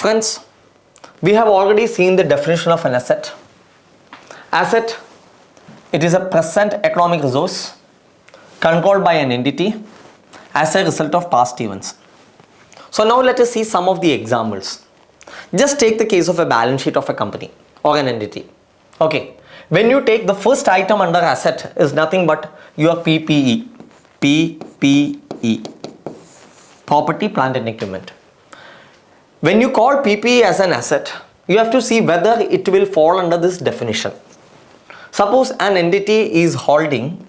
Friends, we have already seen the definition of an asset. Asset, it is a present economic resource controlled by an entity as a result of past events. So now let us see some of the examples. Just take the case of a balance sheet of a company or an entity. Okay, when you take the first item under asset is nothing but your PPE. PPE, property, plant and equipment. When you call PPE as an asset, you have to see whether it will fall under this definition. Suppose an entity is holding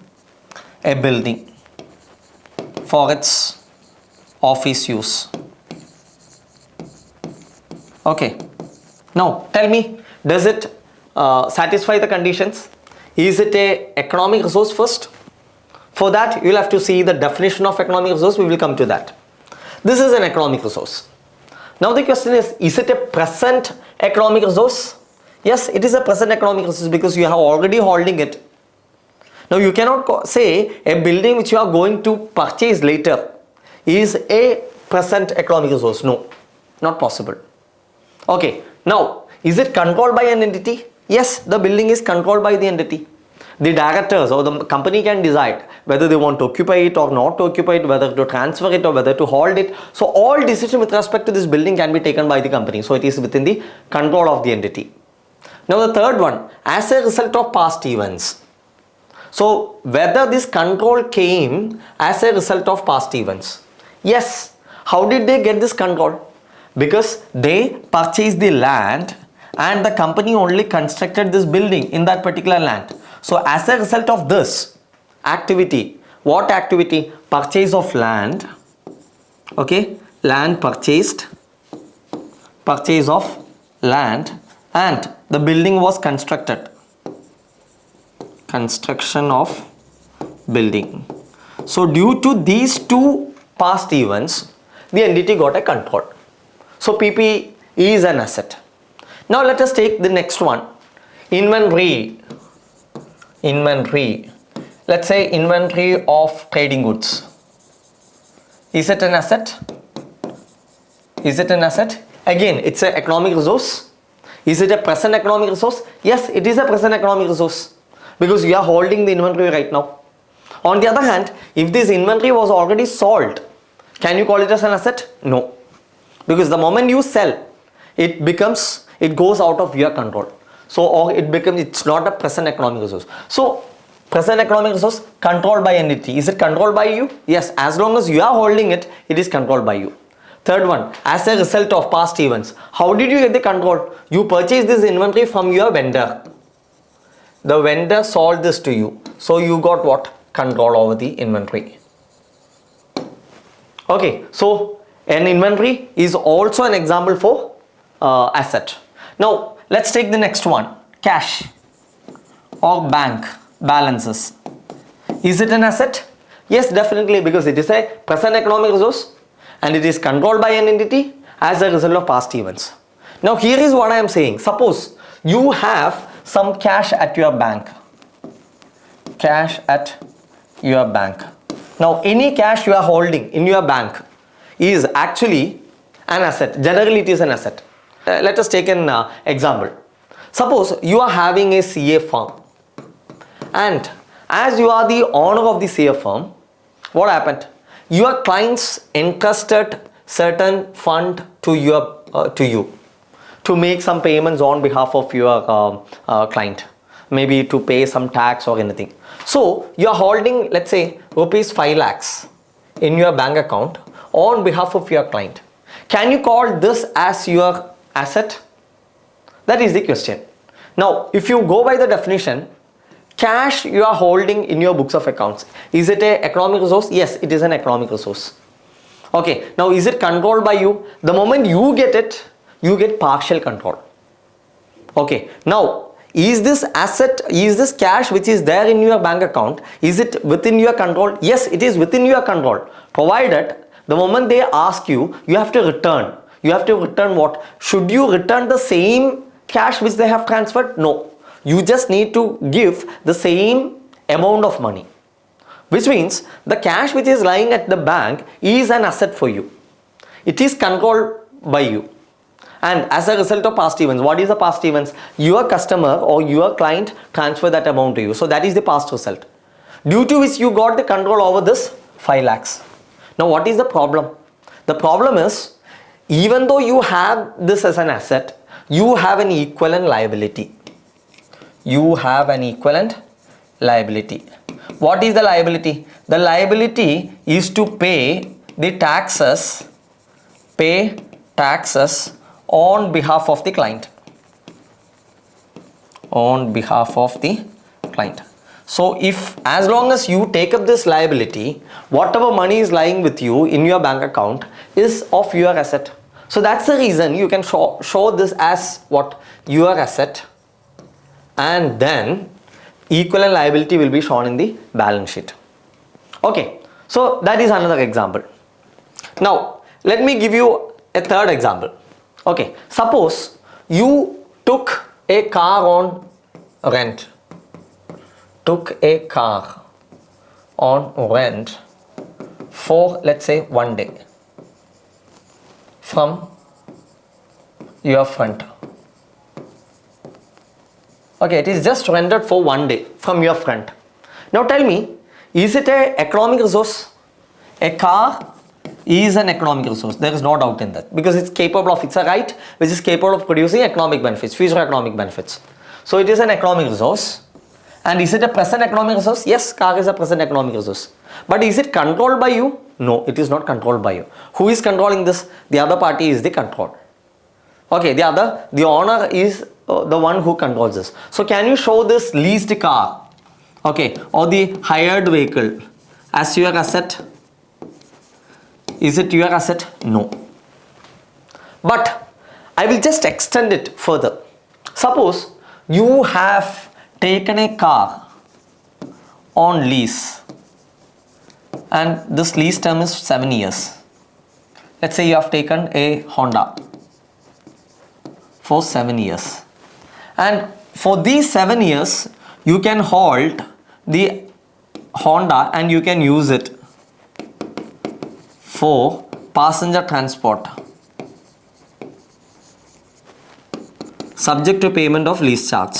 a building for its office use. Okay, now tell me, does it satisfy the conditions? Is it a economic resource first? For that, you will have to see the definition of economic resource. We will come to that. This is an economic resource. Now the question is it a present economic resource? Yes, it is a present economic resource because you are already holding it. Now you cannot say a building which you are going to purchase later is a present economic resource. No, not possible. Okay, now is it controlled by an entity? Yes, the building is controlled by the entity. The directors or the company can decide whether they want to occupy it or not to occupy it, whether to transfer it or whether to hold it. So all decisions with respect to this building can be taken by the company. So it is within the control of the entity. Now the third one, as a result of past events. So whether this control came as a result of past events. Yes. How did they get this control? Because they purchased the land and the company only constructed this building in that particular land. So as a result of this activity, what activity? Purchase of land. Okay, land purchased, purchase of land, and the building was constructed. Construction of building. So due to these two past events, the entity got a control. So PP is an asset. Now let us take the next one. Inventory. Inventory. Let's say inventory of trading goods. Is it an asset? Is it an asset? Again, it's an economic resource. Is it a present economic resource? Yes, it is a present economic resource because you are holding the inventory right now. On the other hand, if this inventory was already sold, can you call it as an asset? No, because the moment you sell, it goes out of your control. So or it's not a present economic resource. So present economic resource controlled by entity. Is it controlled by you? Yes, as long as you are holding it, it is controlled by you. Third one, as a result of past events. How did you get the control? You purchased this inventory from your vendor. The vendor sold this to you. So you got what? Control over the inventory. Okay, so an inventory is also an example for asset. Now let's take the next one, cash or bank balances. Is it an asset? Yes, definitely, because it is a present economic resource and it is controlled by an entity as a result of past events. Now here is what I am saying. Suppose you have some cash at your bank. Cash at your bank. Now any cash you are holding in your bank is actually an asset. Generally it is an asset. Let us take an example. Suppose you are having a CA firm and as you are the owner of the CA firm, what happened? Your clients entrusted certain fund to you to make some payments on behalf of your client, maybe to pay some tax or anything. So you are holding, let's say, rupees 5 lakhs in your bank account on behalf of your client. Can you call this as your asset? That is the question. Now if you go by the definition, cash you are holding in your books of accounts, is it an economic resource? Yes, it is an economic resource. Okay, now is it controlled by you? The moment you get it, you get partial control. Okay, now is this asset, is this cash which is there in your bank account, is it within your control? Yes, it is within your control, provided the moment they ask you, you have to return. You have to return what? Should you return the same cash which they have transferred? No. You just need to give the same amount of money. Which means the cash which is lying at the bank is an asset for you. It is controlled by you. And as a result of past events, what is the past events? Your customer or your client transfer that amount to you. So that is the past result, due to which you got the control over this 5 lakhs. Now what is the problem? The problem is, even though you have this as an asset, you have an equivalent liability. You have an equivalent liability. What is the liability? The liability is to pay the taxes, on behalf of the client. On behalf of the client. So if, as long as you take up this liability, whatever money is lying with you in your bank account is of your asset. So that's the reason you can show this as what? Your asset, and then equivalent liability will be shown in the balance sheet. Okay, so that is another example. Now let me give you a third example. Okay, suppose you took a car on rent. Took a car on rent for, let's say, 1 day from your friend. Okay, it is just rented for 1 day from your friend. Now tell me, is it an economic resource? A car is an economic resource. There is no doubt in that, because it's capable of, it's a right which is capable of producing economic benefits, future economic benefits. So it is an economic resource. And is it a present economic resource? Yes, car is a present economic resource. But is it controlled by you? No, it is not controlled by you. Who is controlling this? The other party is the control. Okay, the owner is the one who controls this. So can you show this leased car, okay, or the hired vehicle as your asset? Is it your asset? No. But I will just extend it further. Suppose you have taken a car on lease, and this lease term is 7 years. Let's say you have taken a Honda for 7 years, and for these 7 years you can hold the Honda and you can use it for passenger transport, subject to payment of lease charge.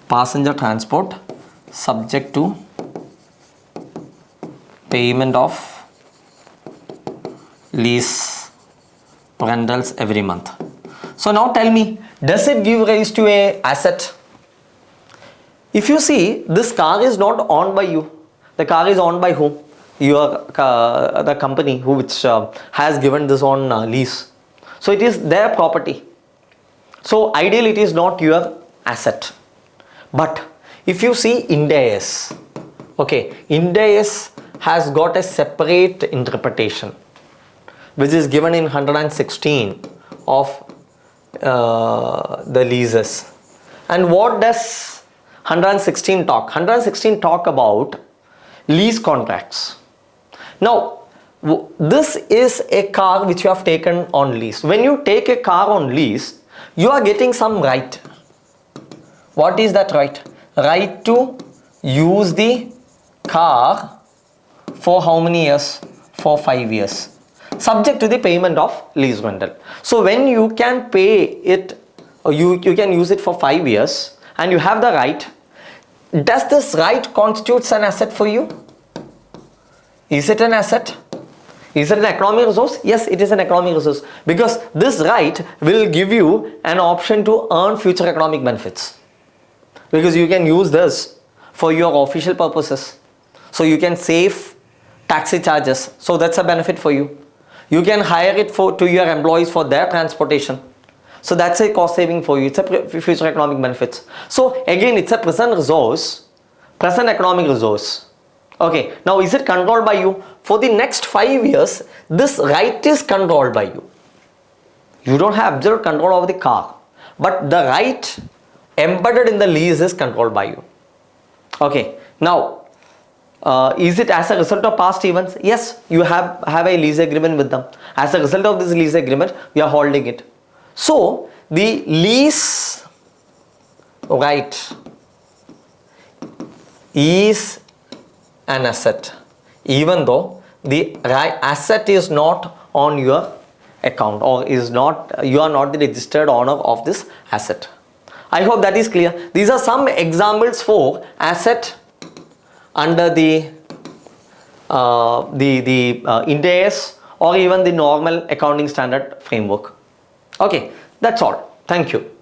Passenger transport subject to payment of lease rentals every month. So now tell me, does it give rise to a asset? If you see, this car is not owned by you. The car is owned by whom? The company which has given this on lease. So it is their property. So ideally it is not your asset. But if you see Ind AS, okay, Ind AS has got a separate interpretation which is given in 116 of the leases. And what does 116 talk? 116 talk about lease contracts. Now this is a car which you have taken on lease. When you take a car on lease, you are getting some right. What is that right? Right to use the car for how many years? For 5 years, subject to the payment of lease rental. So when you can pay it, or you can use it for 5 years and you have the right, does this right constitutes an asset for you? Is it an asset? Is it an economic resource? Yes, it is an economic resource, because this right will give you an option to earn future economic benefits, because you can use this for your official purposes. So you can save taxi charges, so that's a benefit for you. You can hire it to your employees for their transportation, so that's a cost saving for you. It's a future economic benefits. So again, it's a present resource, present economic resource. Okay, now is it controlled by you? For the next 5 years, this right is controlled by you. You don't have absolute control over the car, but the right embedded in the lease is controlled by you. Okay, now is it as a result of past events? Yes, you have a lease agreement with them. As a result of this lease agreement, you are holding it. So the lease right is an asset, even though the asset is not on your account, or is not, you are not the registered owner of this asset. I hope that is clear. These are some examples for asset under the Ind AS or even the normal accounting standard framework. Okay, that's all. Thank you.